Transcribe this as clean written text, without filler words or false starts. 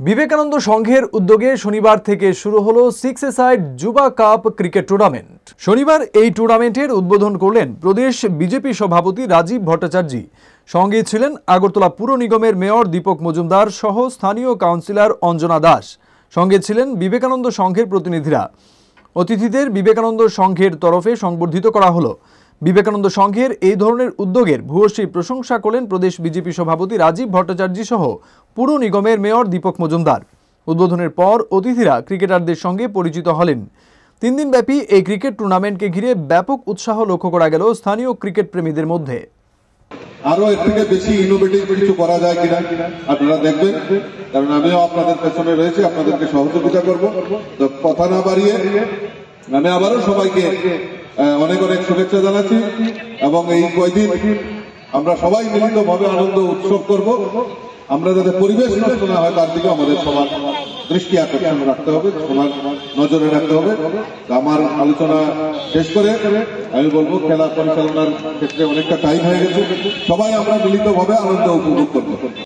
বিবেকানন্দ সংঘের উদ্যোগে শনিবার থেকে শুরু হলো 6 যুবা কাপ ক্রিকেট টুর্নামেন্ট। শনিবার এই টুর্নামেন্টের উদ্বোধন করলেন প্রদেশ বিজেপি সভাপতি রাজীব ভট্টাচার্য। সঙ্গে ছিলেন আগরতলা পুর নিগমের মেয়র দীপক মজুমদার সহ স্থানীয় কাউন্সিলর অঞ্জনা দাস। সঙ্গে ছিলেন বিবেকানন্দ সংঘের প্রতিনিধিরা। অতিথিদের বিবেকানন্দ সংঘের তরফে সংবর্ধিত করা হলো। বিবেকানন্দ সংঘের এই ধরনের উদ্যোগের ভূয়সী প্রশংসা করলেন প্রদেশ বিজেপি সভাপতি রাজীব ভট্টাচার্য সহ পুর নিগমের মেয়র দীপক মজুমদার। উদ্বোধনের পর অতিথিরা ক্রিকেটারদের সঙ্গে পরিচিত হলেন। 3 দিনব্যাপী এই ক্রিকেট টুর্নামেন্টকে ঘিরে ব্যাপক উৎসাহ লক্ষ্য করা গেল স্থানীয় ক্রিকেট প্রেমীদের মধ্যে। আরো এর থেকে বেশি ইনোভেটিভ কিছু করা যায় কিনা আপনারা দেখবেন, কারণ আমিও আপনাদের পেছনে রয়েছি, আপনাদেরকে সহযোগিতা করব। তো কথা না বাড়িয়ে আমি আবারও সবাইকে অনেক অনেক শুভেচ্ছা জানাচ্ছি এবং এই কয়দিন আমরা সবাই মিলিতভাবে আনন্দ উৎসব করব। আমরা যাতে পরিবেশ নষ্ট না হয় তার দিকে আমাদের সবার দৃষ্টি আকর্ষণ রাখতে হবে, সবার নজরে রাখতে হবে। আমার আলোচনা শেষ করে আমি বলবো, খেলা পরিচালনার ক্ষেত্রে অনেকটা টাইম হয়ে গেছে, সবাই আমরা মিলিতভাবে আনন্দ উপভোগ করবো।